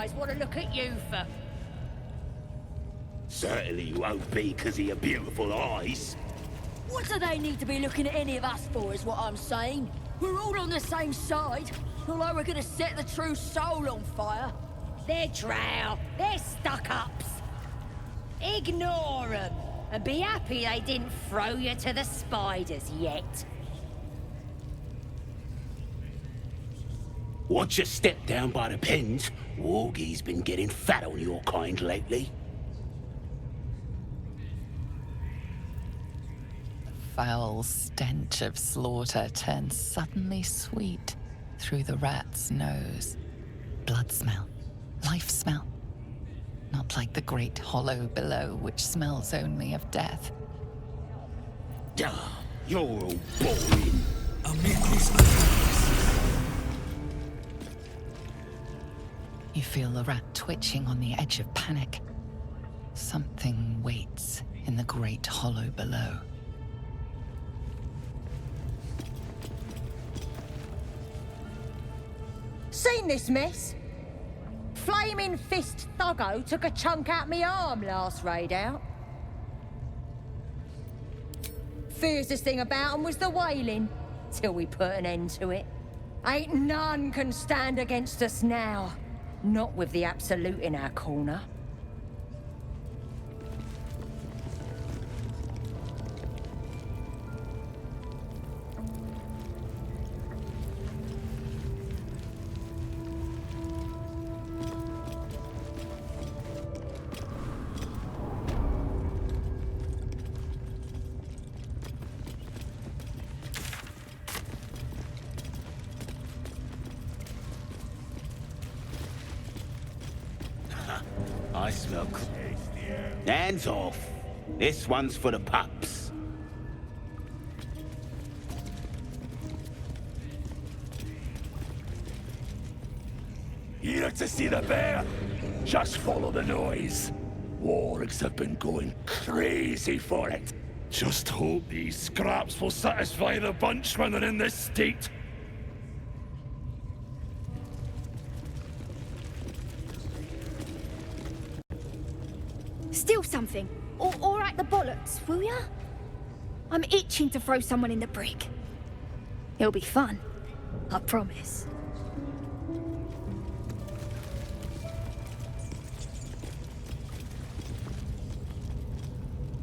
eyes want to look at you for? Certainly you won't be because of your beautiful eyes. What do they need to be looking at any of us for, is what I'm saying? We're all on the same side. Although we're gonna set the true soul on fire. They're drow. They're stuck-ups. Ignore them. And be happy they didn't throw you to the spiders yet. Watch your step down by the pens. Wargie's been getting fat on your kind lately. Foul stench of slaughter turned suddenly sweet through the rat's nose. Blood smell, life smell. Not like the great hollow below, which smells only of death. Duh, you're all boring. You feel the rat twitching on the edge of panic. Something waits in the great hollow below. Seen this mess? Flaming Fist Thuggo took a chunk out me arm last raid out. Fiercest thing about 'em was the wailing, till we put an end to it. Ain't none can stand against us now. Not with the Absolute in our corner. I smell Hands off. This one's for the pups. Here to see the bear? Just follow the noise. Wargs have been going crazy for it. Just hope these scraps will satisfy the bunch when they're in this state. Steal something, or at the bollocks, will ya? I'm itching to throw someone in the brick. It'll be fun, I promise.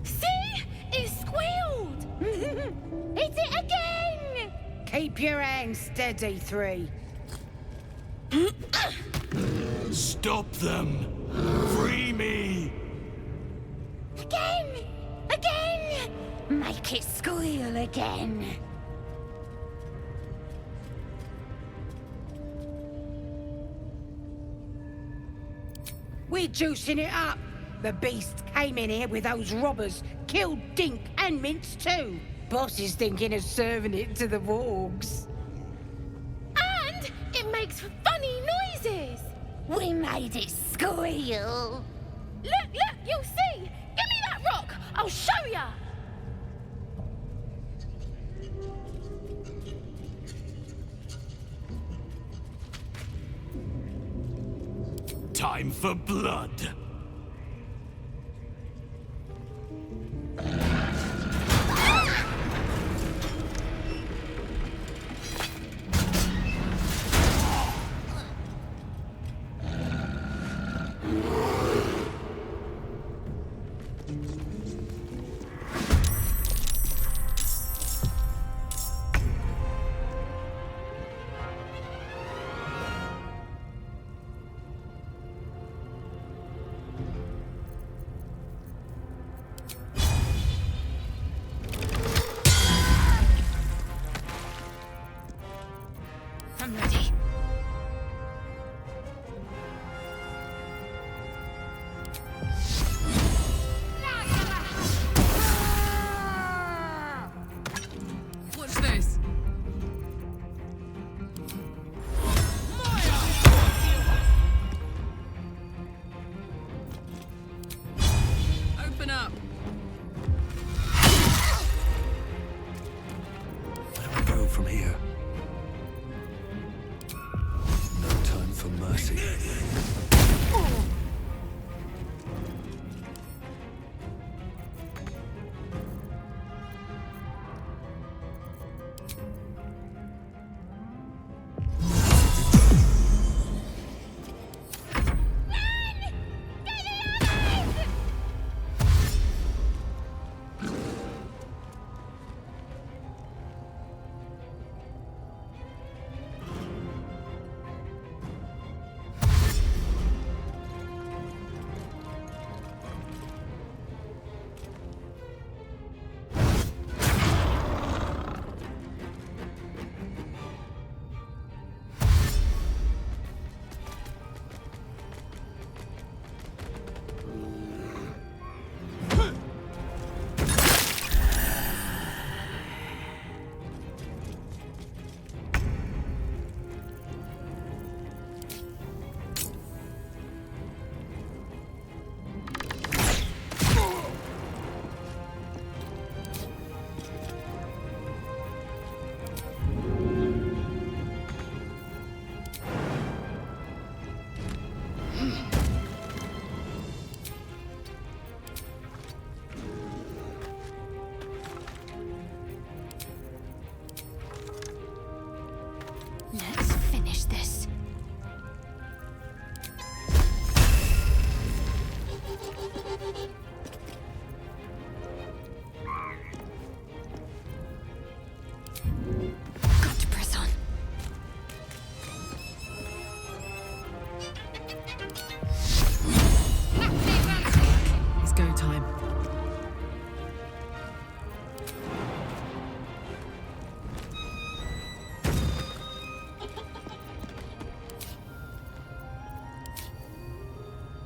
See? It squealed! Hit it again! Keep your hands steady, Three. Stop them! Free me! Again! Again! Make it squeal again. We're juicing it up. The beast came in here with those robbers, killed Dink and Mince too. Boss is thinking of serving it to the wargs. And it makes funny noises. We made it squeal. Look, you'll see. Give me that rock. I'll show ya. Time for blood!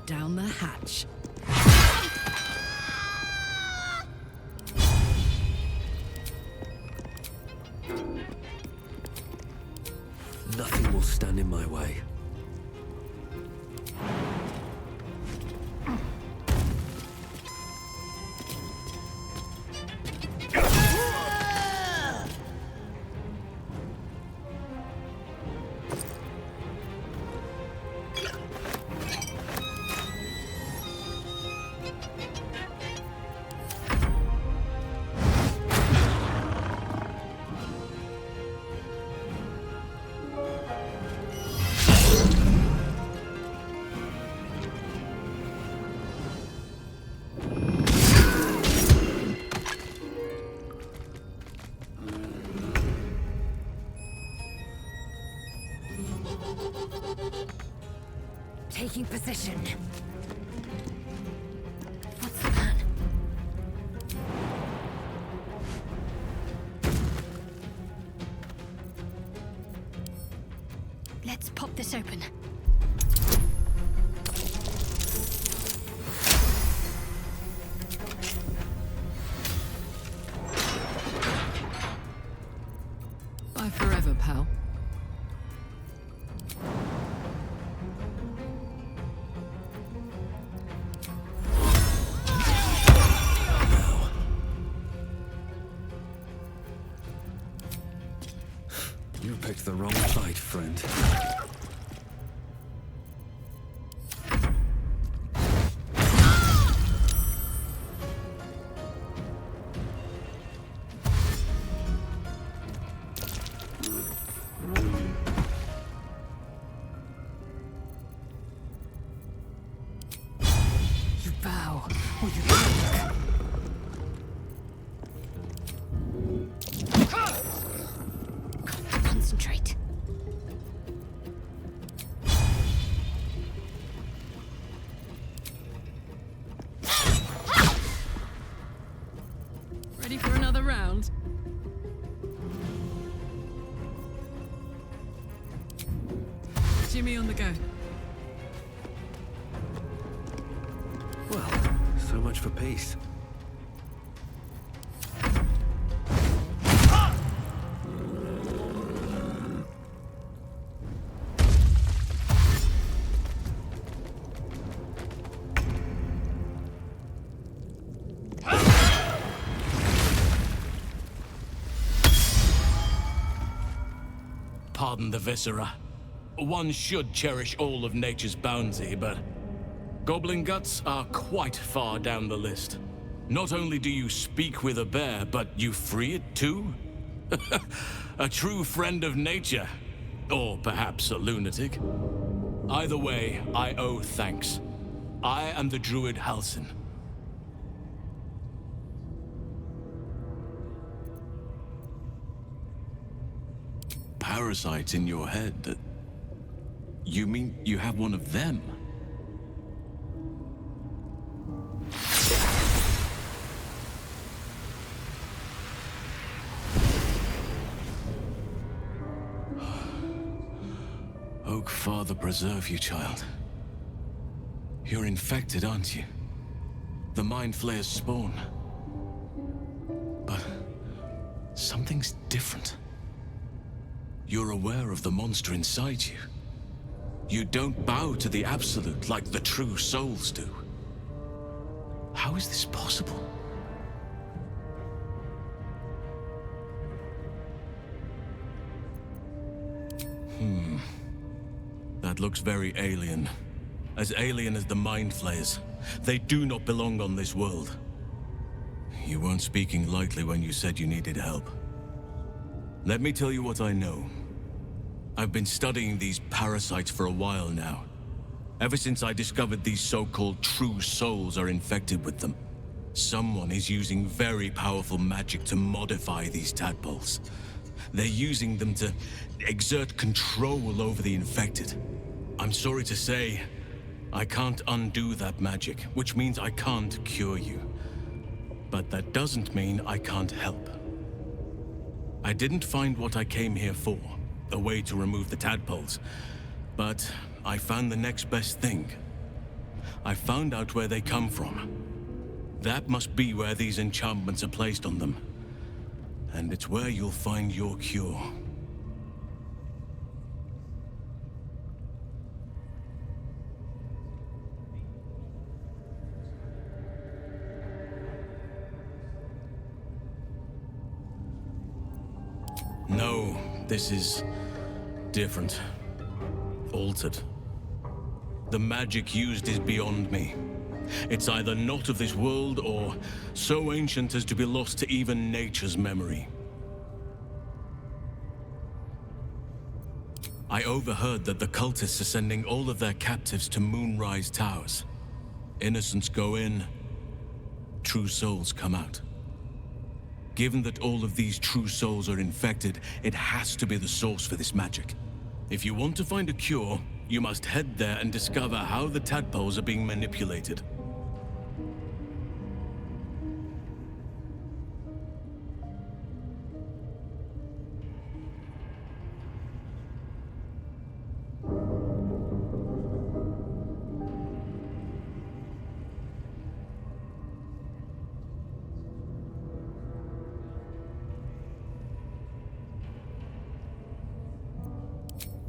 down the hatch. Nothing will stand in my way. Taking position. What's the plan? Let's pop this open. Bye forever, pal. You picked the wrong fight, friend. You bow, or you break. Concentrate. Ready for another round? Jimmy on the go. Well, so much for peace. Pardon the viscera. One should cherish all of nature's bounty, but goblin guts are quite far down the list. Not only do you speak with a bear, but you free it too? A true friend of nature. Or perhaps a lunatic. Either way, I owe thanks. I am the druid Halsin. Parasites in your head? You mean you have one of them? Oak Father preserve you, child. You're infected, aren't you? The Mind Flayer's spawn. But something's different. You're aware of the monster inside you. You don't bow to the Absolute like the true souls do. How is this possible? That looks very alien. As alien as the Mind Flayers. They do not belong on this world. You weren't speaking lightly when you said you needed help. Let me tell you what I know. I've been studying these parasites for a while now. Ever since I discovered these so-called true souls are infected with them. Someone is using very powerful magic to modify these tadpoles. They're using them to exert control over the infected. I'm sorry to say, I can't undo that magic, which means I can't cure you. But that doesn't mean I can't help. I didn't find what I came here for, a way to remove the tadpoles, but I found the next best thing. I found out where they come from. That must be where these enchantments are placed on them. And it's where you'll find your cure. No, this is different. Altered. The magic used is beyond me. It's either not of this world or so ancient as to be lost to even nature's memory. I overheard that the cultists are sending all of their captives to Moonrise Towers. Innocents go in, true souls come out. Given that all of these true souls are infected, it has to be the source for this magic. If you want to find a cure, you must head there and discover how the tadpoles are being manipulated.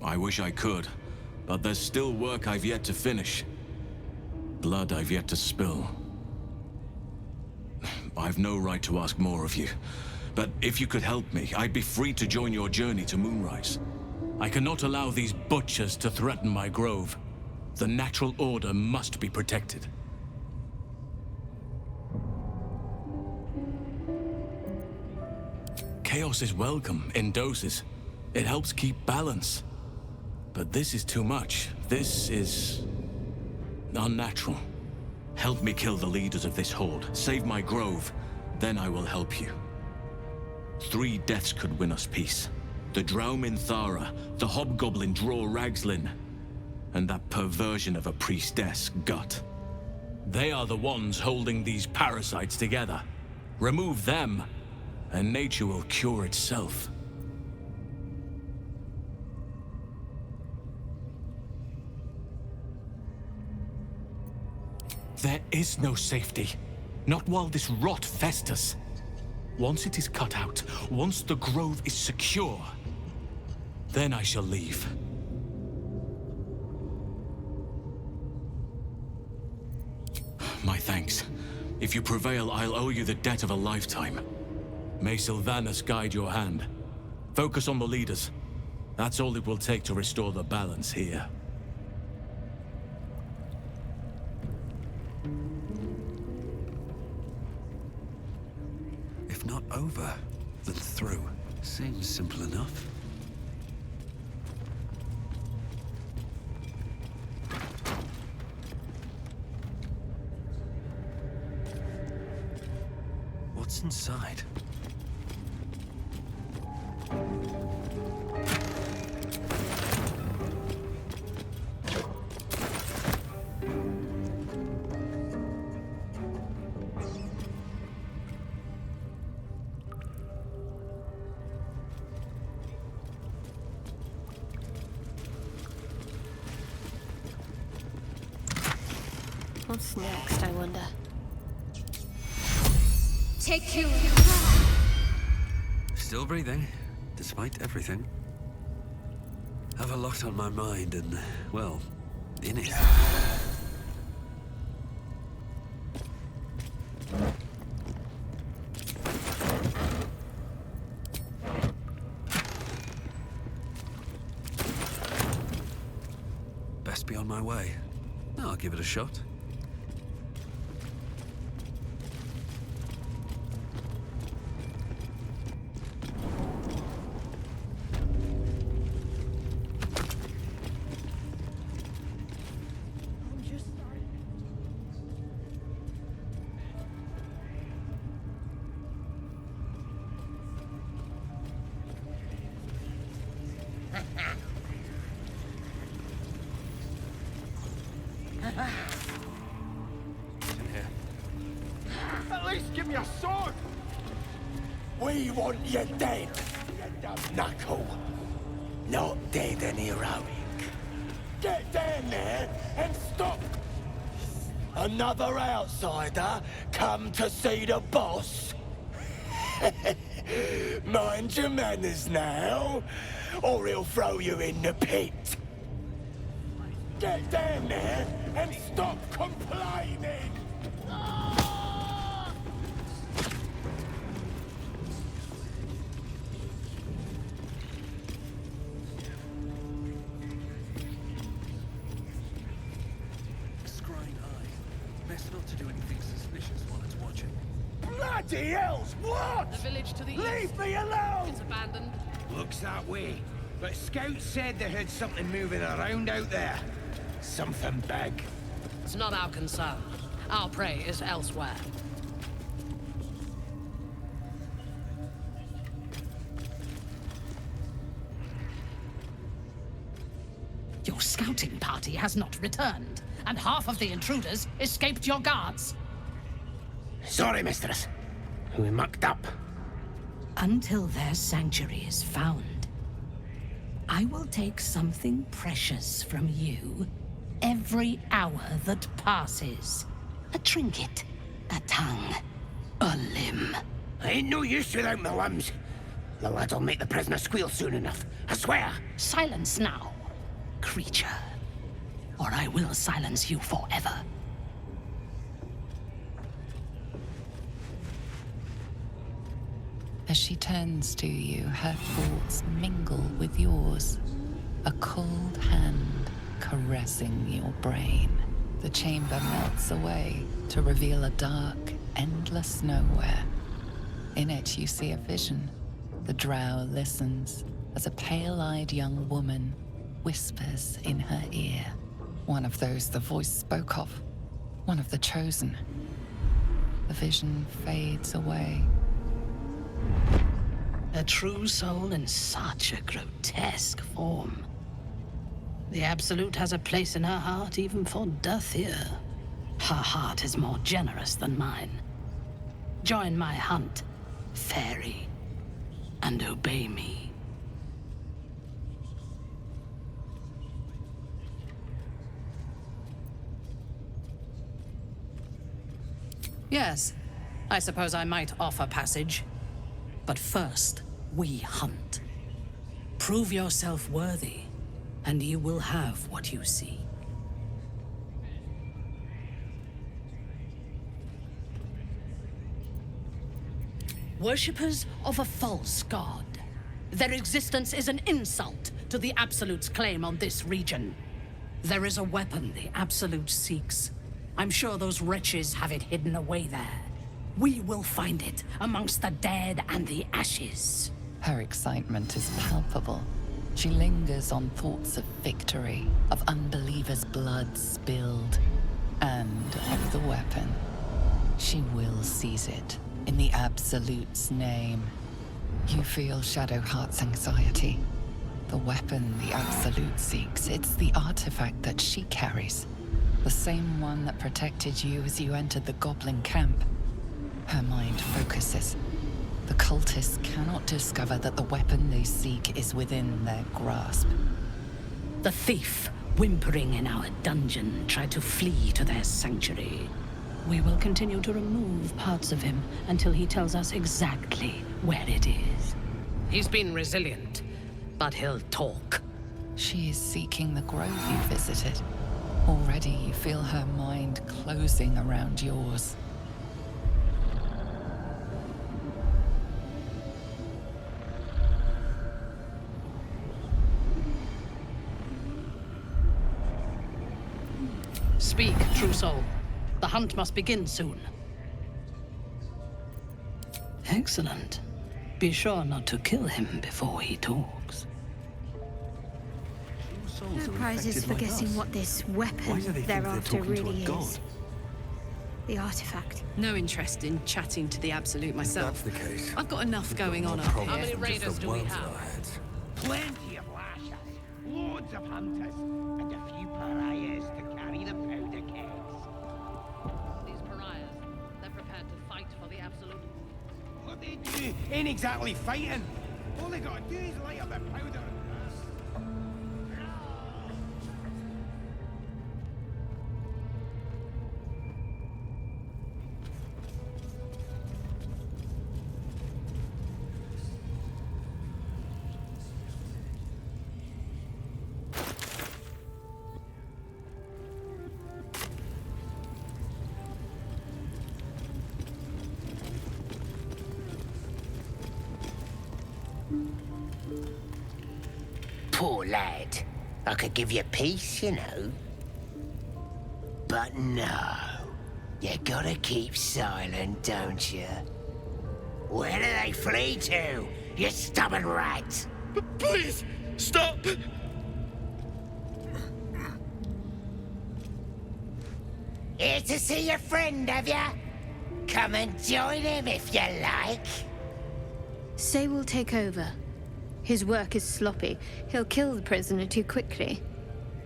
I wish I could, but there's still work I've yet to finish. Blood I've yet to spill. I've no right to ask more of you, but if you could help me, I'd be free to join your journey to Moonrise. I cannot allow these butchers to threaten my grove. The natural order must be protected. Chaos is welcome in doses. It helps keep balance. But this is too much. This is unnatural. Help me kill the leaders of this horde. Save my grove. Then I will help you. 3 deaths could win us peace. The drow MYNTHARA, the hobgoblin draw Ragslin, and that perversion of a priestess, Gut. They are the ones holding these parasites together. Remove them, and nature will cure itself. There is no safety. Not while this rot festers. Once it is cut out, once the grove is secure, then I shall leave. My thanks. If you prevail, I'll owe you the debt of a lifetime. May Sylvanas guide your hand. Focus on the leaders. That's all it will take to restore the balance here. If not over, then through. Seems simple enough. What's inside? What's next, I wonder? Take 2. Still breathing, despite everything. Have a lot on my mind and, well, in it. Best be on my way. I'll give it a shot. At least give me a sword! We want you dead, you dumb knuckle. Not dead and heroic. Get down there and stop Another outsider come to see the boss? Mind your manners now, or he'll throw you in the pit. Get down there and stop complaining! Best not to do anything suspicious while it's watching. Bloody hells, what? The village to the east. Leave me alone! It's abandoned. Looks that way. But scouts said they heard something moving around out there. Something big. It's not our concern. Our prey is elsewhere. Your scouting party has not returned, and half of the intruders escaped your guards. Sorry, mistress. We mucked up. Until their sanctuary is found, I will take something precious from you every hour that passes. A trinket, a tongue, a limb. I ain't no use without my limbs. The lads'll make the prisoner squeal soon enough. I swear. Silence now, creature, or I will silence you forever. As she turns to you, her thoughts mingle with yours. A cold hand caressing your brain. The chamber melts away to reveal a dark, endless nowhere. In it, you see a vision. The drow listens as a pale-eyed young woman whispers in her ear. One of those the voice spoke of. One of the chosen. The vision fades away. A true soul in such a grotesque form. The Absolute has a place in her heart even for Dathir. Her heart is more generous than mine. Join my hunt, fairy, and obey me. Yes, I suppose I might offer passage. But first, we hunt. Prove yourself worthy, and you will have what you seek. Worshippers of a false god. Their existence is an insult to the Absolute's claim on this region. There is a weapon the Absolute seeks. I'm sure those wretches have it hidden away there. We will find it amongst the dead and the ashes. Her excitement is palpable. She lingers on thoughts of victory, of unbelievers' blood spilled, and of the weapon. She will seize it, in the Absolute's name. You feel Shadowheart's anxiety. The weapon the Absolute seeks, it's the artifact that she carries. The same one that protected you as you entered the Goblin camp. Her mind focuses. The cultists cannot discover that the weapon they seek is within their grasp. The thief, whimpering in our dungeon, tried to flee to their sanctuary. We will continue to remove parts of him until he tells us exactly where it is. He's been resilient, but he'll talk. She is seeking the grove you visited. Already you feel her mind closing around yours. Speak, true soul. The hunt must begin soon. Excellent. Be sure not to kill him before he talks. No prizes for guessing what this weapon they're after really is. The artifact. No interest in chatting to the Absolute myself. If that's the case, I've got enough going on up here. How many raiders do we have? Plenty of lashers, loads of hunters, and a few pariahs to carry the powder kegs. These pariahs, they're prepared to fight for the Absolute. What they do ain't exactly fighting. All they gotta do is light up the powder. lad. I could give you peace, you know. But no. You gotta keep silent, don't you? Where do they flee to, you stubborn rat? Please, stop! Here to see your friend, have ya? Come and join him if you like. Say we'll take over. His work is sloppy. He'll kill the prisoner too quickly.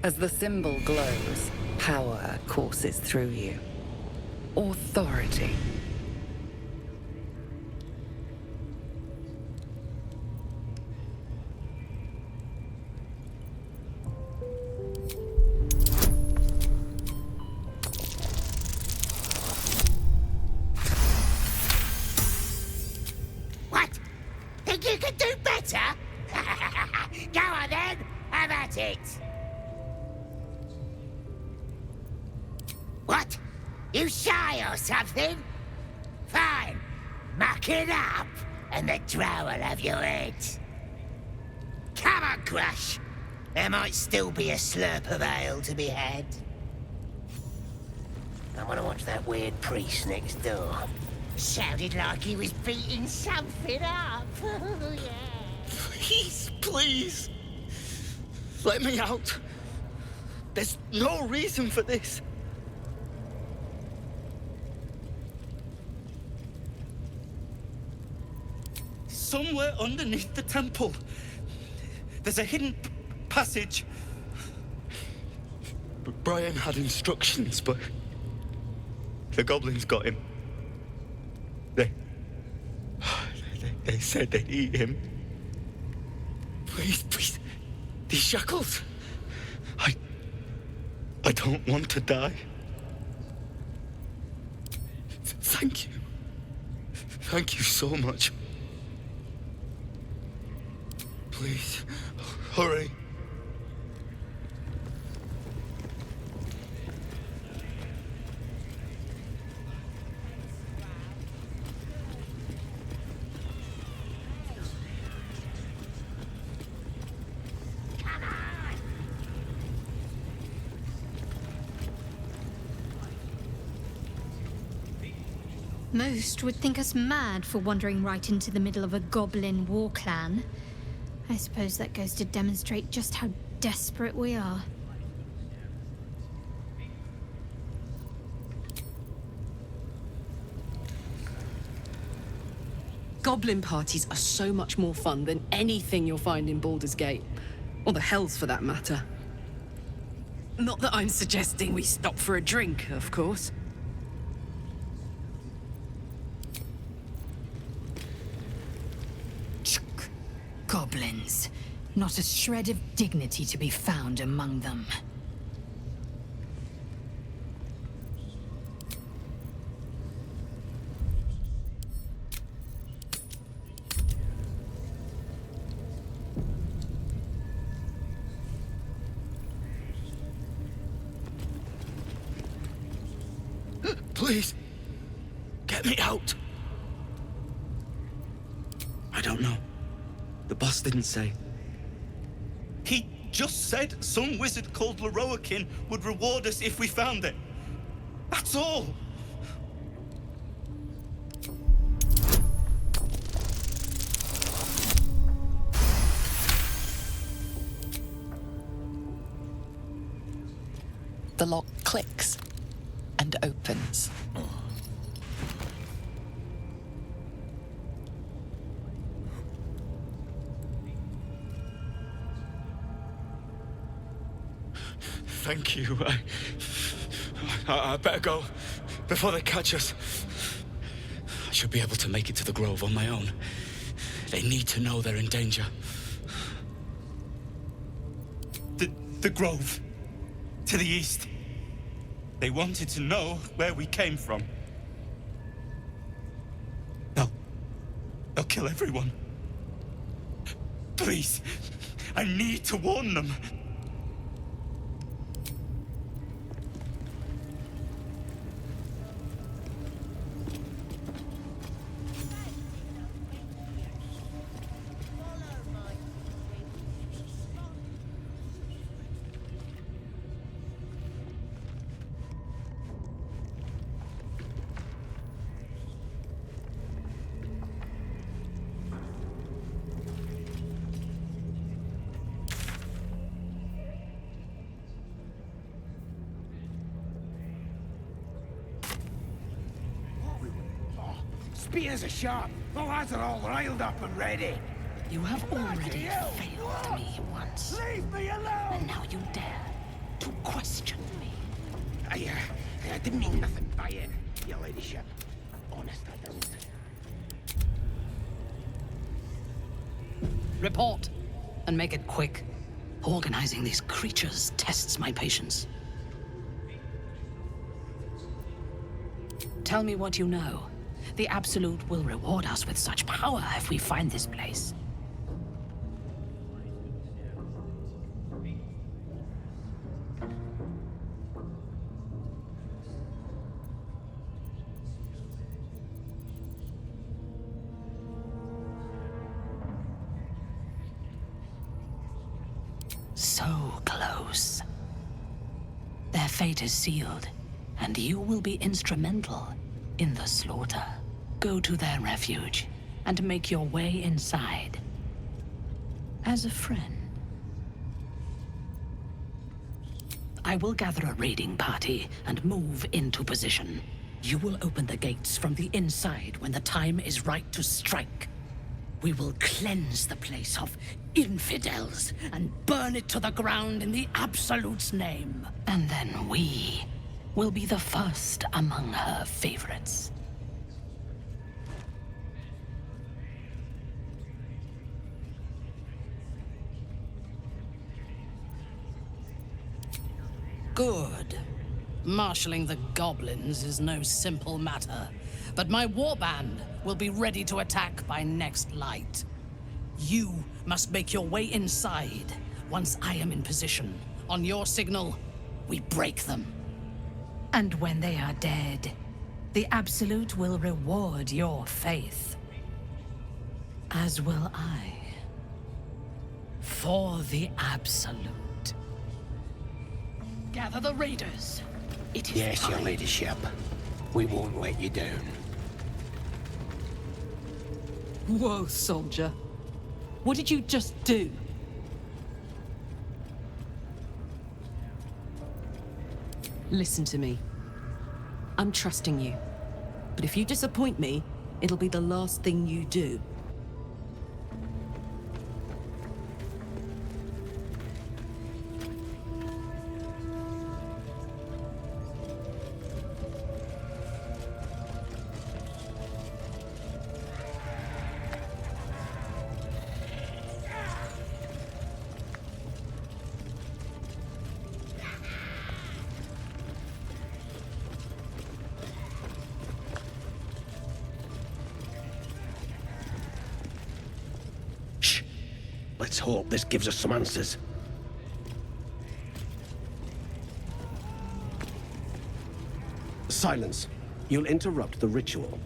As the symbol glows, power courses through you. Authority. What? Think you could do better? Go on then, have at it. What? You shy or something? Fine. Muck it up, and the drow will have your head. Come on, Crush. There might still be a slurp of ale to be had. I want to watch that weird priest next door. Sounded like he was beating something up. Yeah. Please, please. Let me out. There's no reason for this. Somewhere underneath the temple, there's a hidden passage. Brian had instructions, but the goblins got him. They said they'd eat him. Please, please, these shackles. I don't want to die. Thank you. Thank you so much. Please, hurry. Most would think us mad for wandering right into the middle of a goblin war clan. I suppose that goes to demonstrate just how desperate we are. Goblin parties are so much more fun than anything you'll find in Baldur's Gate. Or the Hells, for that matter. Not that I'm suggesting we stop for a drink, of course. Goblins. Not a shred of dignity to be found among them. Please, get me out. I don't know. The boss didn't say. He just said some wizard called Leroakin would reward us if we found it. That's all. The lock clicks and opens. Thank you. I better go before they catch us. I should be able to make it to the Grove on my own. They need to know they're in danger. The Grove. To the east. They wanted to know where we came from. They'll kill everyone. Please, I need to warn them. Spears are sharp. The lads are all riled up and ready. You have already failed me once. Leave me alone! And now you dare to question me. I didn't mean nothing by it, your ladyship. Honest, I don't. Report, and make it quick. Organizing these creatures tests my patience. Tell me what you know. The Absolute will reward us with such power if we find this place. So close. Their fate is sealed, and you will be instrumental in the slaughter. Go to their refuge and make your way inside. As a friend. I will gather a raiding party and move into position. You will open the gates from the inside when the time is right to strike. We will cleanse the place of infidels and burn it to the ground in the Absolute's name. And then we will be the first among her favorites. Good. Marshalling the goblins is no simple matter, but my warband will be ready to attack by next light. You must make your way inside once I am in position. On your signal, we break them. And when they are dead, the Absolute will reward your faith. As will I. For the Absolute. Gather the raiders. It is Yes, your time. ladyship. We won't let you down. Whoa, soldier. What did you just do? Listen to me. I'm trusting you. But if you disappoint me, it'll be the last thing you do. Let's hope this gives us some answers. Silence. You'll interrupt the ritual.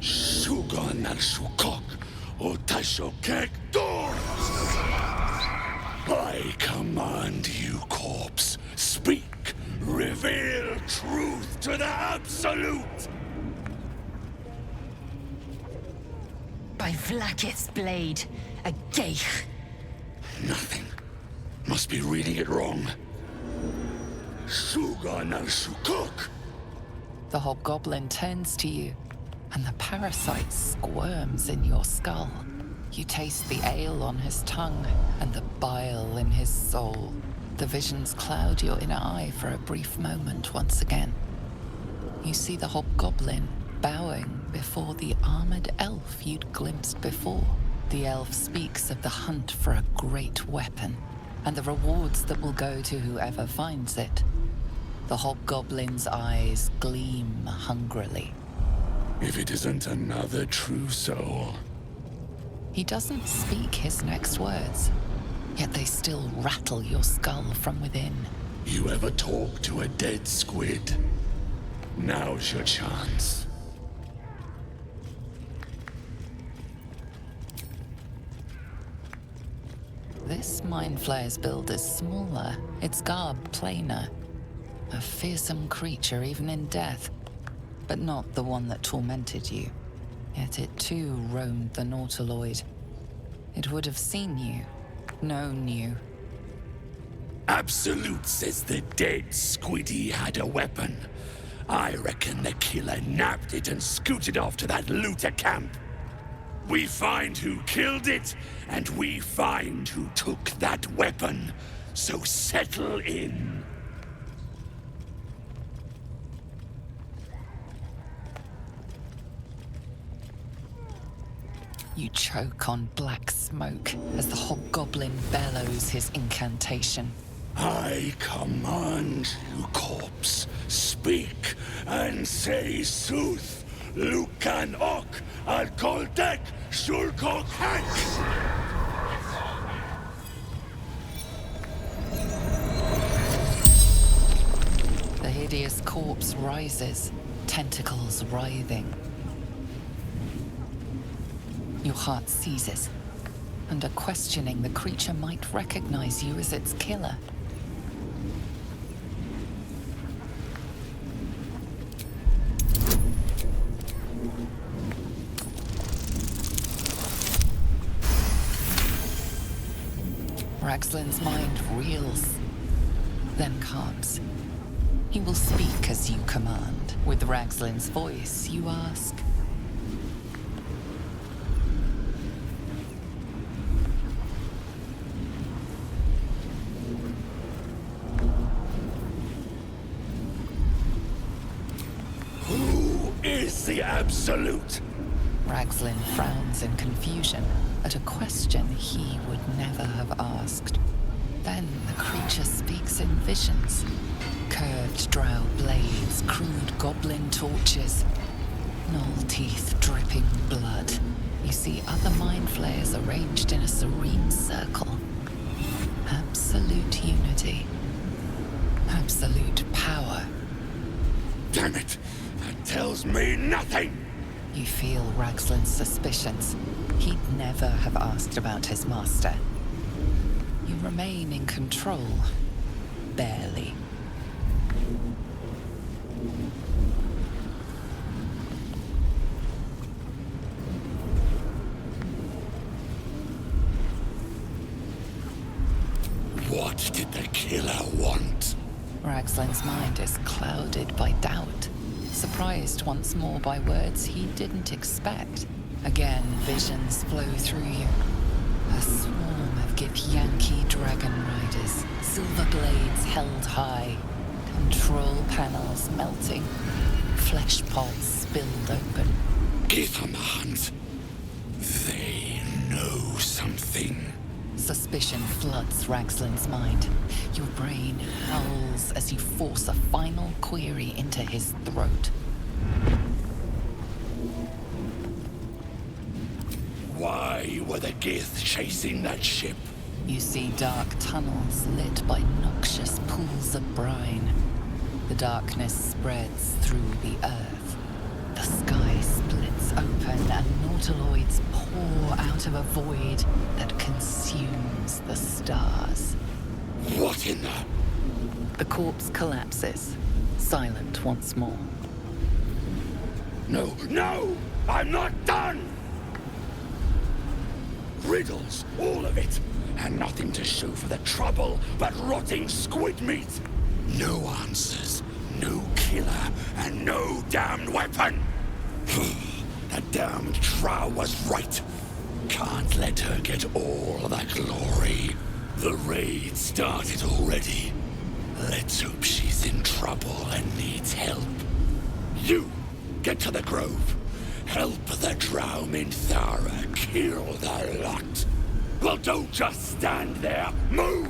Sugan al Shukok, Otashokek Doors! I command you, corpse. Speak. Reveal truth to the Absolute! By Vlaakith's blade, a geich. Nothing. Must be reading it wrong. Sugan al Shukok! The hobgoblin turns to you, and the parasite squirms in your skull. You taste the ale on his tongue and the bile in his soul. The visions cloud your inner eye for a brief moment once again. You see the hobgoblin bowing before the armored elf you'd glimpsed before. The elf speaks of the hunt for a great weapon and the rewards that will go to whoever finds it. The hobgoblin's eyes gleam hungrily. If it isn't another true soul. He doesn't speak his next words, yet they still rattle your skull from within. You ever talk to a dead squid? Now's your chance. This Mind Flayer's build is smaller, its garb plainer. A fearsome creature even in death, but not the one that tormented you. Yet it too roamed the Nautiloid. It would have seen you, known you. Absolute says the dead Squiddy had a weapon. I reckon the killer nabbed it and scooted off to that looter camp. We find who killed it, and we find who took that weapon. So settle in. You choke on black smoke as the hobgoblin bellows his incantation. I command you, corpse, speak and say sooth. Lucan ok al koldek shulkok hank. The hideous corpse rises, tentacles writhing. Your heart seizes. Under questioning, the creature might recognize you as its killer. Ragslin's mind reels, then calms. He will speak as you command. With Ragslin's voice, you ask. Who is the Absolute? Ragslin frowns in confusion at a question he would never have asked. Then the creature speaks in visions. Curved drow blades, crude goblin torches, gnoll teeth dripping blood. You see other mind flayers arranged in a serene circle. Absolute unity. Absolute power. Damn it! That tells me nothing! You feel Ragslin's suspicions. He'd never have asked about his master. You remain in control. Barely. What did the killer want? Ragslin's mind is clouded by doubt. Surprised once more by words he didn't expect. Again, visions flow through you. A swarm of Githyanki dragon riders, silver blades held high, control panels melting, flesh pods spilled open. Githemand. They know something. Suspicion floods Ragslin's mind. Your brain howls as you force a final query into his throat. Why were the Gith chasing that ship? You see dark tunnels lit by noxious pools of brine. The darkness spreads through the earth. The sky splits open and nautiloids pour out of a void that consumes the stars. What in the... The corpse collapses, silent once more. No, no! I'm not done! Riddles, all of it, and nothing to show for the trouble but rotting squid meat. No answers, no killer, and no damned weapon. That damned drow was right. Can't let her get all the glory. The raid started already. Let's hope she's in trouble and needs help. You, get to the grove. Help the drow MYNTHARA kill the lot. Well, don't just stand there. Move!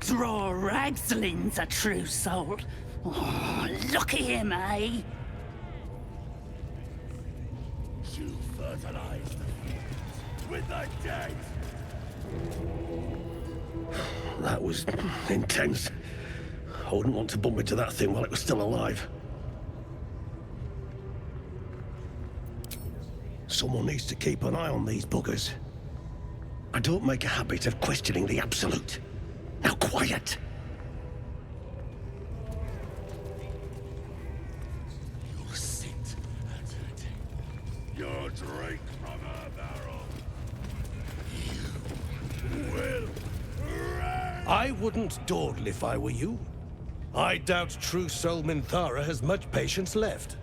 Draw Ragslin's a true soul. Oh, look at him, eh? You fertilize the fields with the dead! That was intense. I wouldn't want to bump into that thing while it was still alive. Someone needs to keep an eye on these buggers. I don't make a habit of questioning the Absolute. Now, quiet. quiet! You'll sit and take your drink from her barrel. You will reign! I wouldn't dawdle if I were you. I doubt true soul MYNTHARA has much patience left.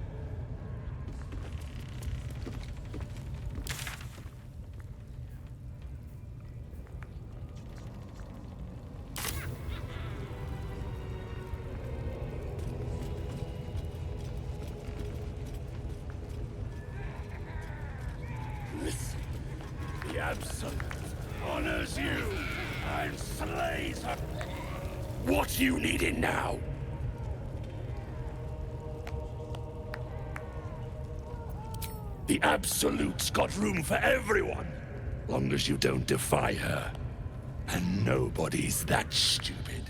Listen, the Absolute honors you and slays her. What you needing now? The Absolute's got room for everyone, long as you don't defy her. And nobody's that stupid.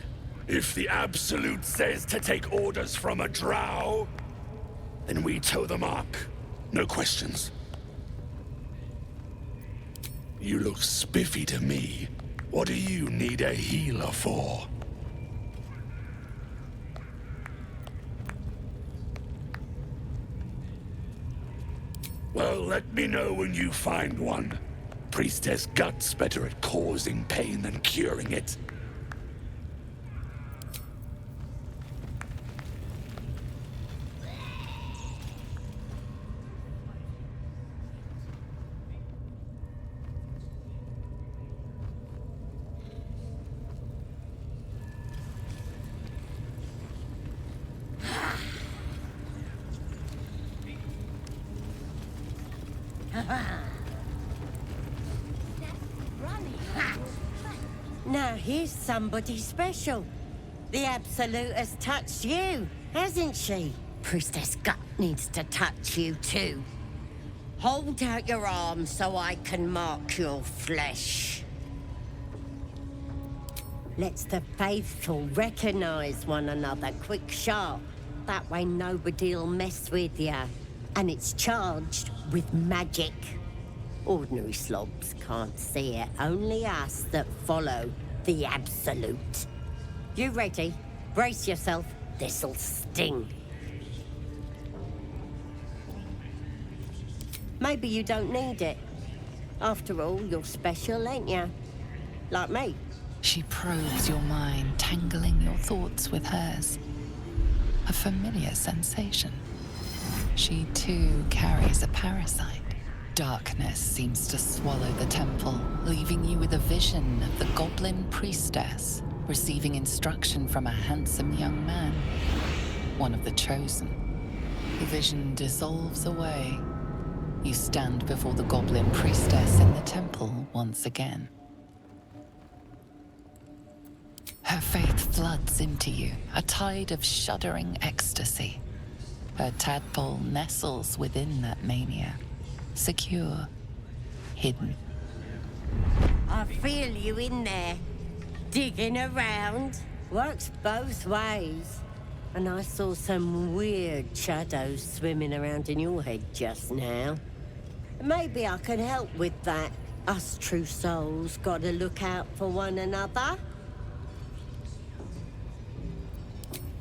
If the Absolute says to take orders from a drow, then we toe the mark. No questions. You look spiffy to me. What do you need a healer for? Well, let me know when you find one. Priestess Gut's better at causing pain than curing it. Now here's somebody special. The Absolute has touched you, hasn't she? Priestess Gut needs to touch you too. Hold out your arm so I can mark your flesh. Let's the faithful recognize one another quick sharp. That way nobody'll mess with you. And it's charged with magic. Ordinary slobs can't see it, only us that follow the Absolute. You ready? Brace yourself, this'll sting. Maybe you don't need it. After all, you're special, ain't you? Like me. She probes your mind, tangling your thoughts with hers. A familiar sensation. She too carries a parasite. Darkness seems to swallow the temple, leaving you with a vision of the goblin priestess receiving instruction from a handsome young man, one of the chosen. The vision dissolves away. You stand before the goblin priestess in the temple once again. Her faith floods into you, a tide of shuddering ecstasy. Her tadpole nestles within that mania, secure, hidden. I feel you in there, digging around. Works both ways. And I saw some weird shadows swimming around in your head just now. Maybe I can help with that. Us true souls gotta look out for one another.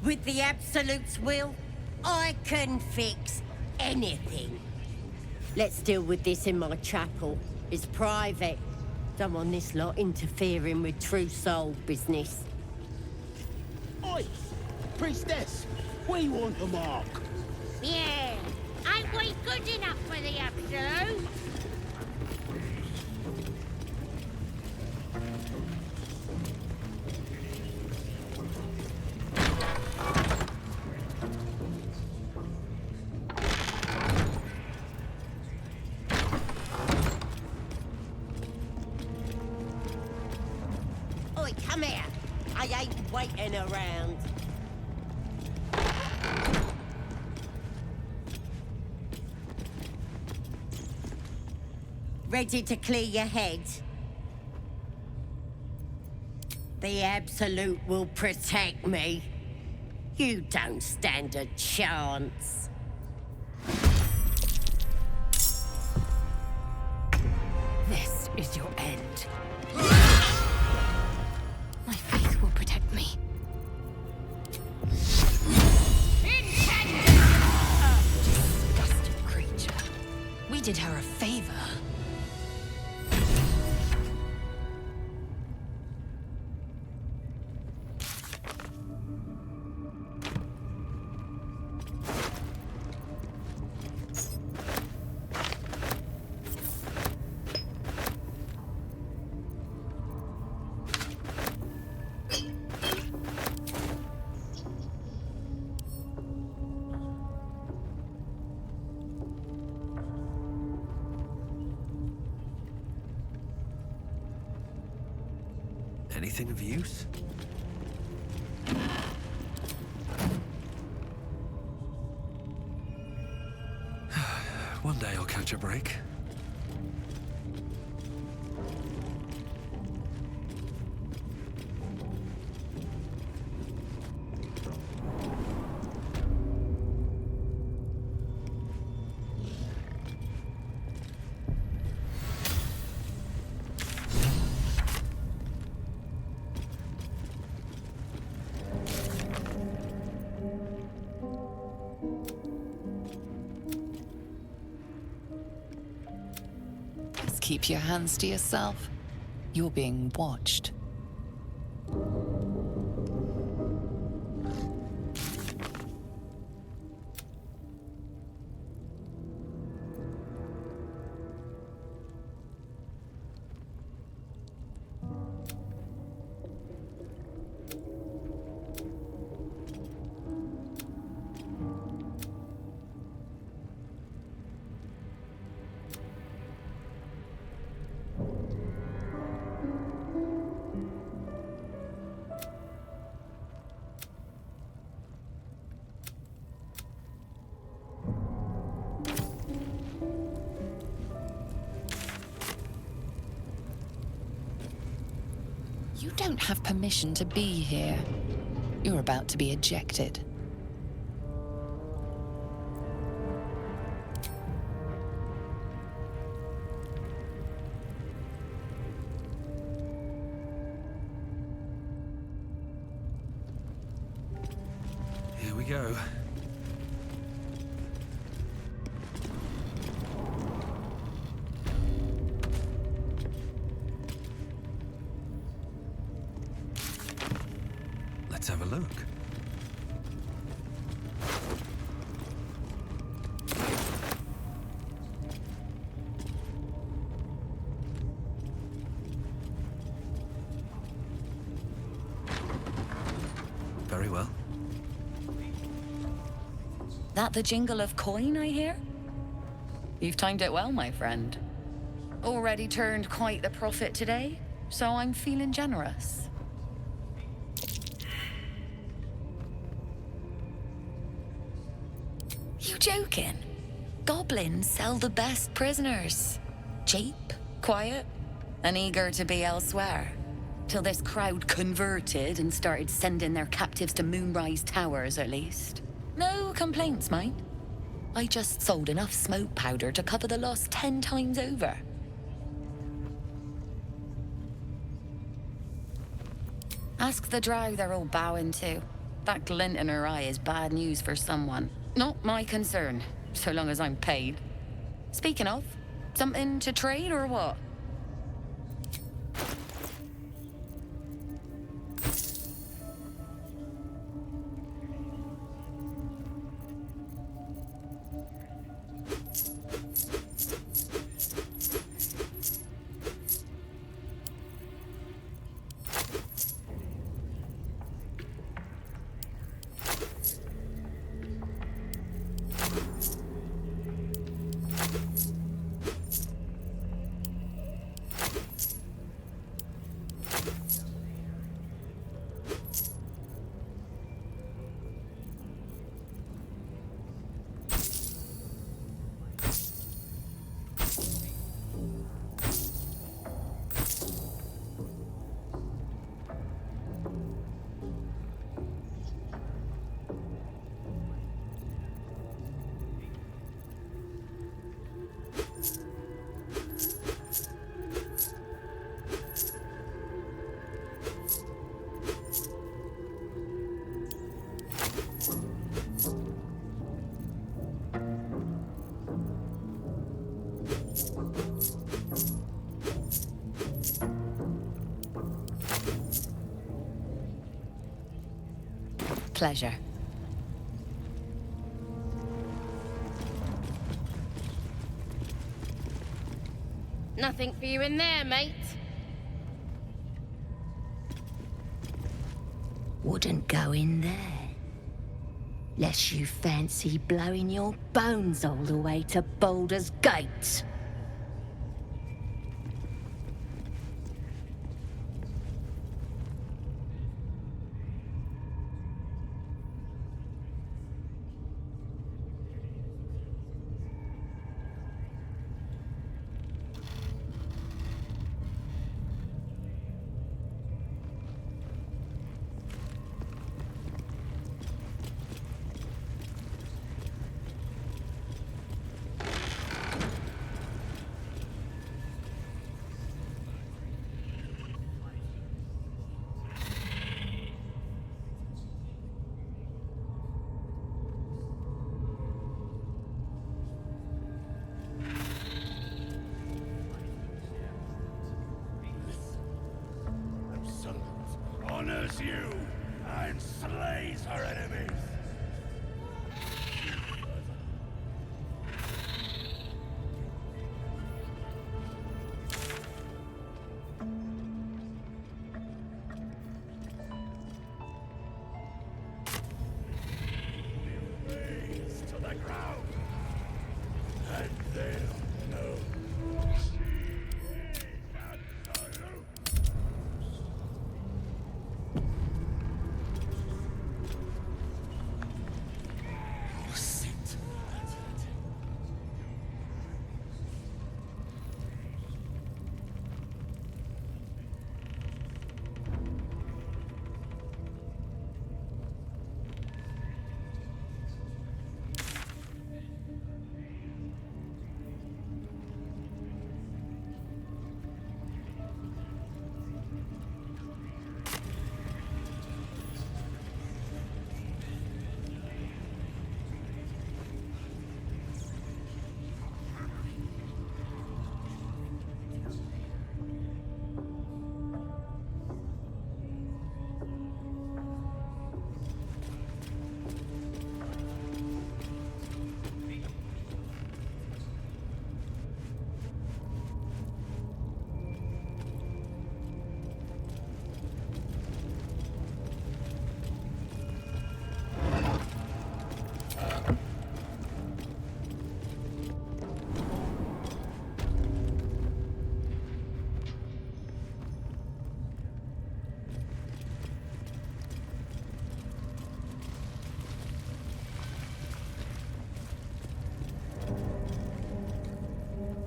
With the Absolute's will, I can fix anything. Let's deal with this in my chapel. It's private. Don't want this lot interfering with true soul business. Oi! Priestess! We want the mark! Yeah, ain't we good enough for the Absolute? Oi, come here. I ain't waiting around. Ready to clear your head? The Absolute will protect me. You don't stand a chance. This is your end. My faith will protect did her a favor. Anything of use? One day I'll catch a break. Keep your hands to yourself. You're being watched. You don't have permission to be here. You're about to be ejected. Here we go. Let's have a look. Very well. That the jingle of coin I hear? You've timed it well, my friend. Already turned quite the profit today, so I'm feeling generous. You joking? Goblins sell the best prisoners. Cheap, quiet, and eager to be elsewhere. Till this crowd converted and started sending their captives to Moonrise Towers, at least. No complaints, mind. I just sold enough smoke powder to cover the loss 10 times over. Ask the drow they're all bowing to. That glint in her eye is bad news for someone. Not my concern, so long as I'm paid. Speaking of, something to trade or what? Pleasure. Nothing for you in there, mate. Wouldn't go in there. Lest you fancy blowing your bones all the way to Baldur's Gate. Honors you and slays her enemies. Raise to the ground, and they'll know.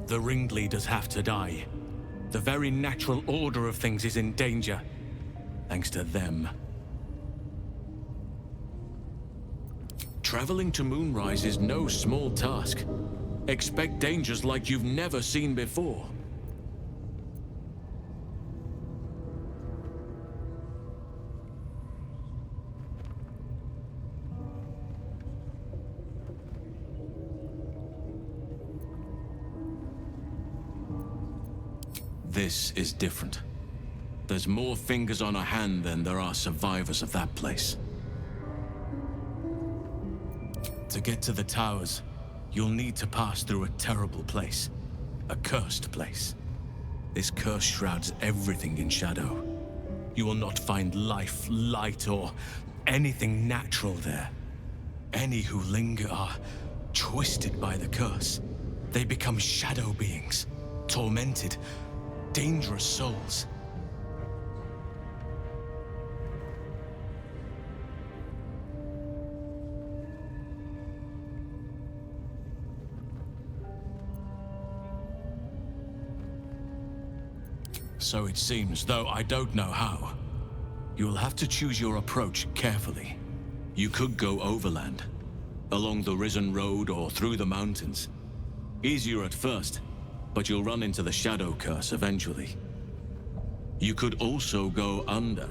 The ringleaders have to die. The very natural order of things is in danger, thanks to them. Traveling to Moonrise is no small task. Expect dangers like you've never seen before. This is different. There's more fingers on a hand than there are survivors of that place. To get to the towers, you'll need to pass through a terrible place. A cursed place. This curse shrouds everything in shadow. You will not find life, light, or anything natural there. Any who linger are twisted by the curse. They become shadow beings, tormented, dangerous souls. So it seems, though I don't know how. You'll have to choose your approach carefully. You could go overland, along the Risen Road or through the mountains. Easier at first, but you'll run into the Shadow Curse eventually. You could also go under.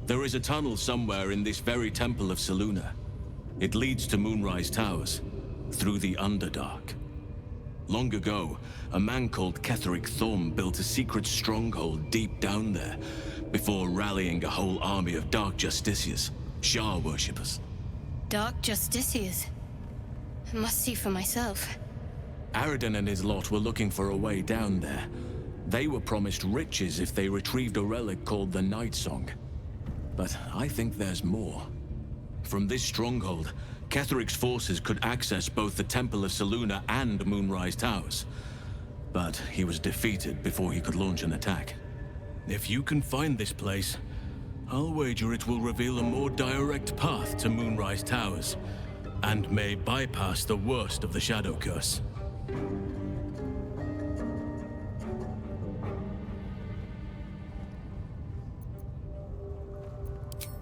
There is a tunnel somewhere in this very Temple of Selûne. It leads to Moonrise Towers, through the Underdark. Long ago, a man called Ketheric Thorm built a secret stronghold deep down there, before rallying a whole army of Dark Justiciars. Shah worshippers. Dark Justiciars. I must see for myself. Aradin and his lot were looking for a way down there. They were promised riches if they retrieved a relic called the Night Song. But I think there's more. From this stronghold, Ketheric's forces could access both the Temple of Selûne and Moonrise Towers. But he was defeated before he could launch an attack. If you can find this place, I'll wager it will reveal a more direct path to Moonrise Towers, and may bypass the worst of the Shadow Curse.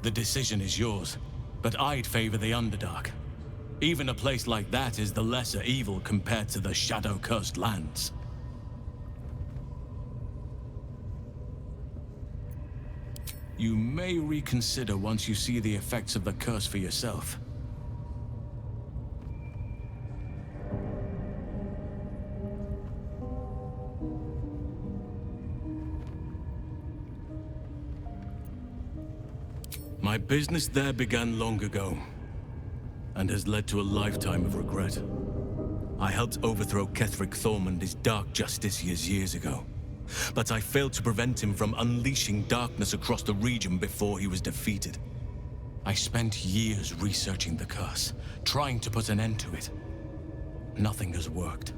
The decision is yours, but I'd favor the Underdark. Even a place like that is the lesser evil compared to the Shadow-cursed lands. You may reconsider once you see the effects of the curse for yourself. My business there began long ago, and has led to a lifetime of regret. I helped overthrow Ketheric Thorm and his Dark Justiciars years ago, but I failed to prevent him from unleashing darkness across the region before he was defeated. I spent years researching the curse, trying to put an end to it. Nothing has worked.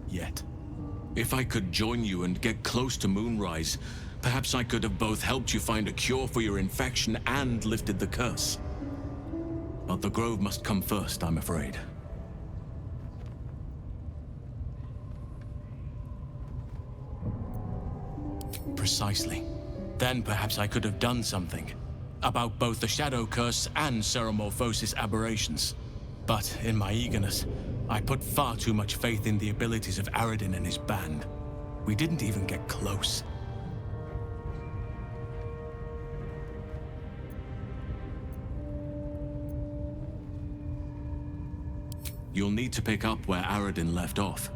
Yet. If I could join you and get close to Moonrise, perhaps I could have both helped you find a cure for your infection and lifted the curse. But the Grove must come first, I'm afraid. Precisely. Then perhaps I could have done something about both the Shadow Curse and Ceremorphosis aberrations. But in my eagerness, I put far too much faith in the abilities of Aradin and his band. We didn't even get close. You'll need to pick up where Aradin left off.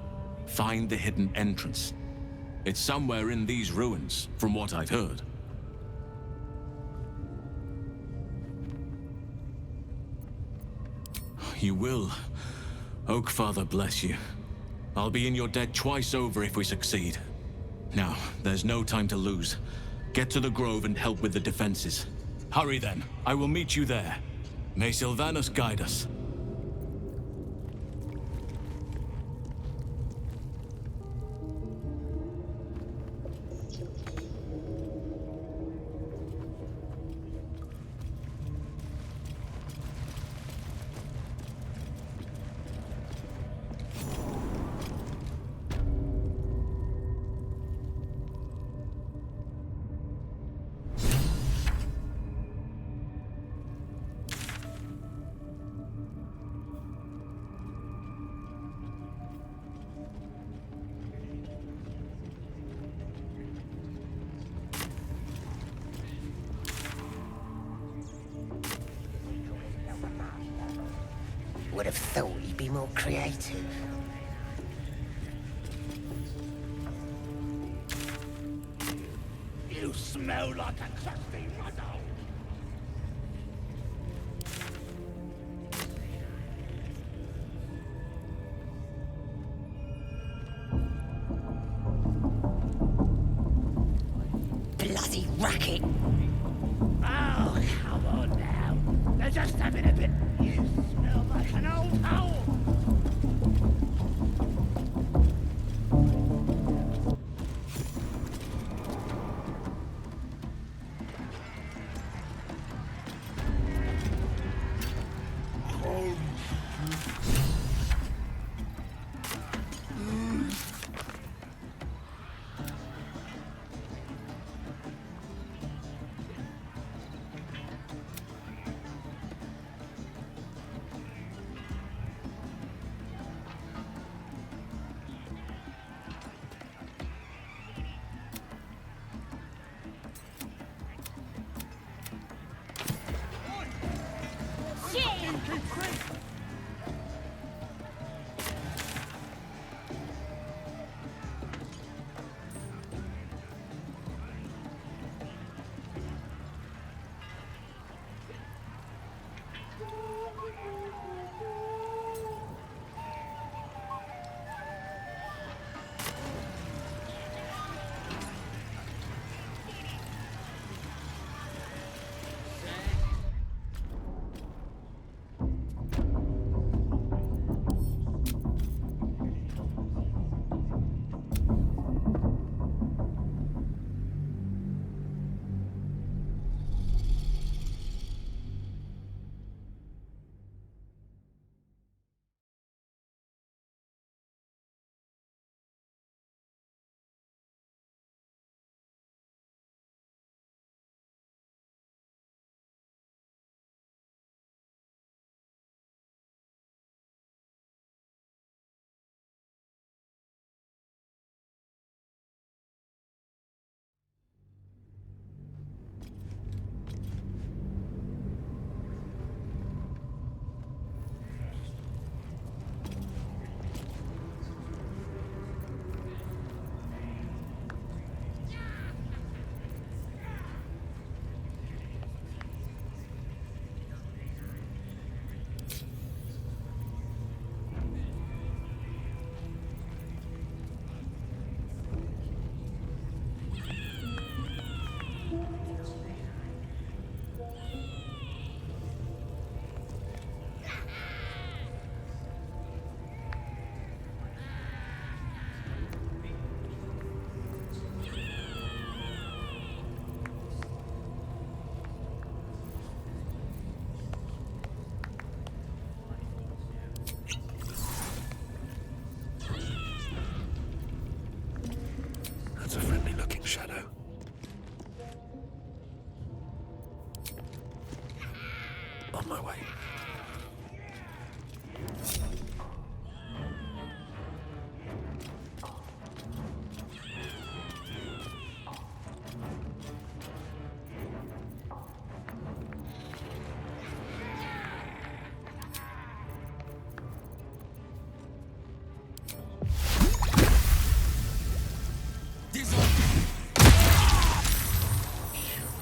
Find the hidden entrance. It's somewhere in these ruins, from what I've heard. You will. Oakfather bless you. I'll be in your debt twice over if we succeed. Now, there's no time to lose. Get to the Grove and help with the defenses. Hurry then. I will meet you there. May Sylvanus guide us. Would have thought he'd be more creative. You smell like a crusty muddle. Bloody racket! Oh, come on now. They're just having a bit... You smell like an old hole. On my way.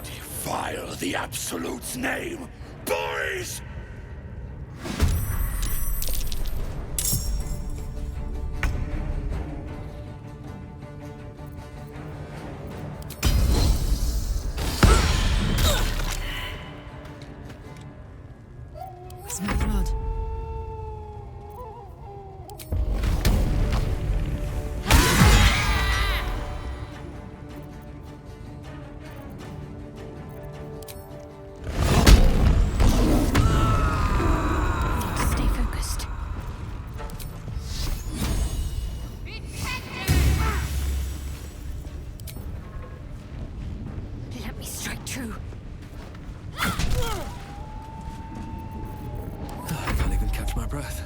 Defile the Absolute's name, boys! Smell blood. Stay focused. Let me strike true. I can't even catch my breath.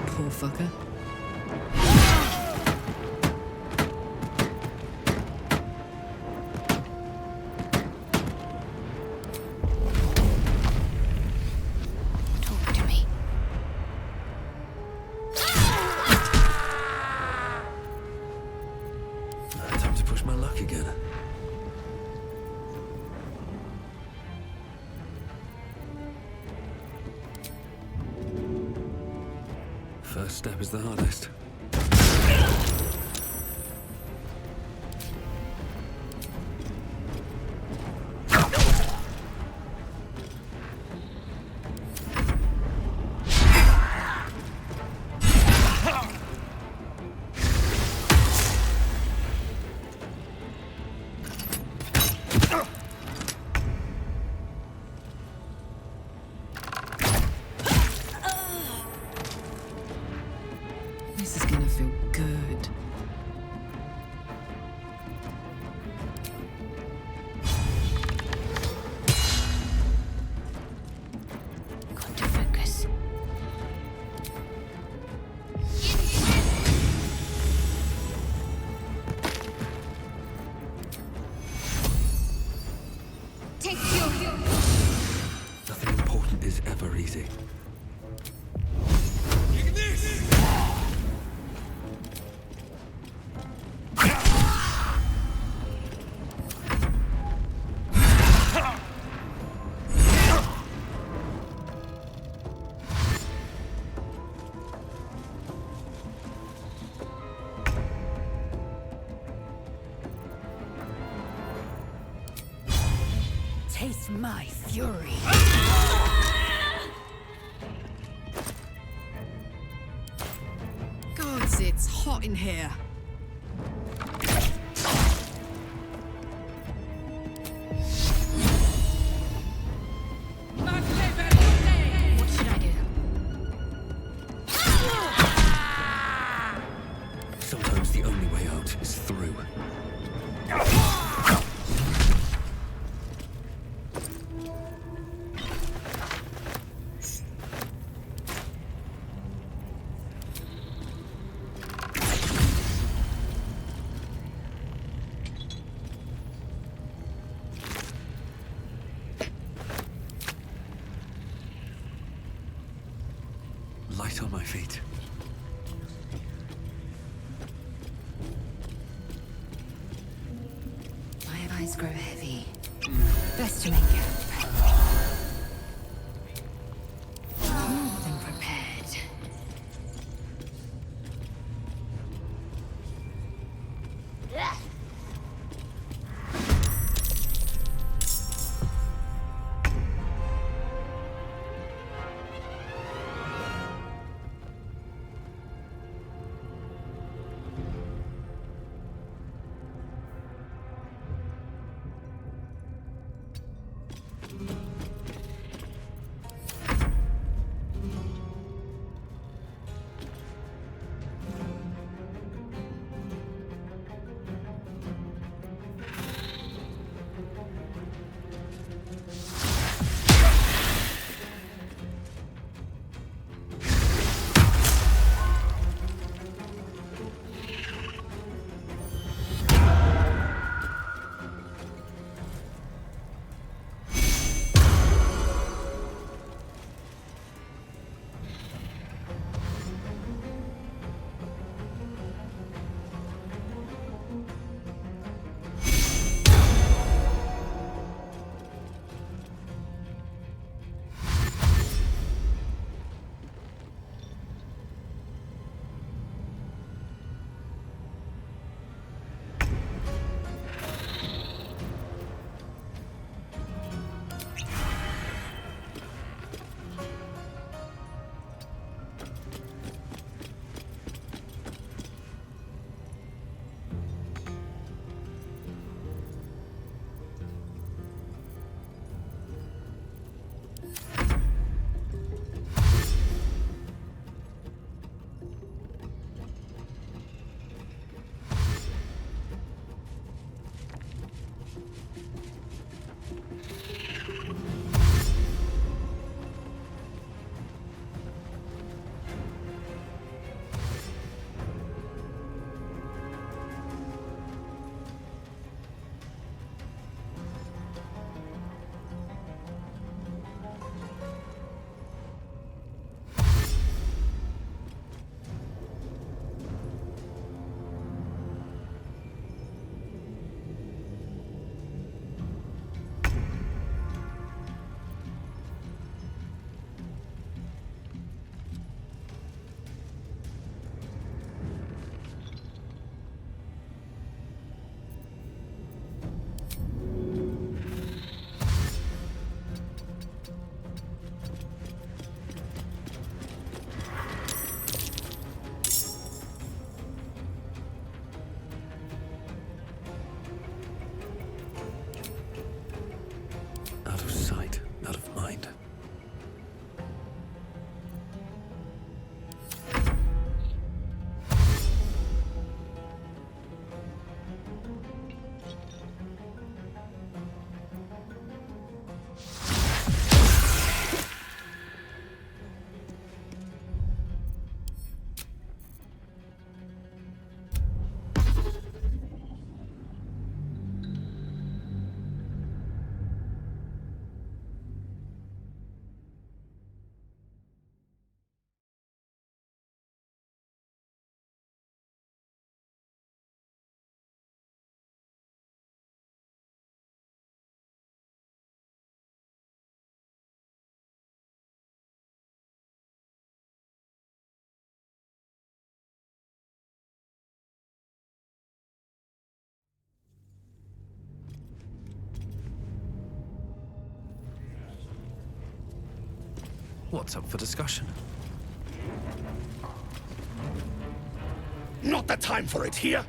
Poor fucker. Talk to me. Time to push my luck again. First step is the hardest. This is gonna feel good. Got to focus. Take your Nothing important is ever easy. Take Face my fury. Gods, it's hot in here. What should I do? Sometimes the only way out is through. Light on my feet. My eyes grow heavy. Best to make camp. More than prepared. What's up for discussion? Not the time for it here.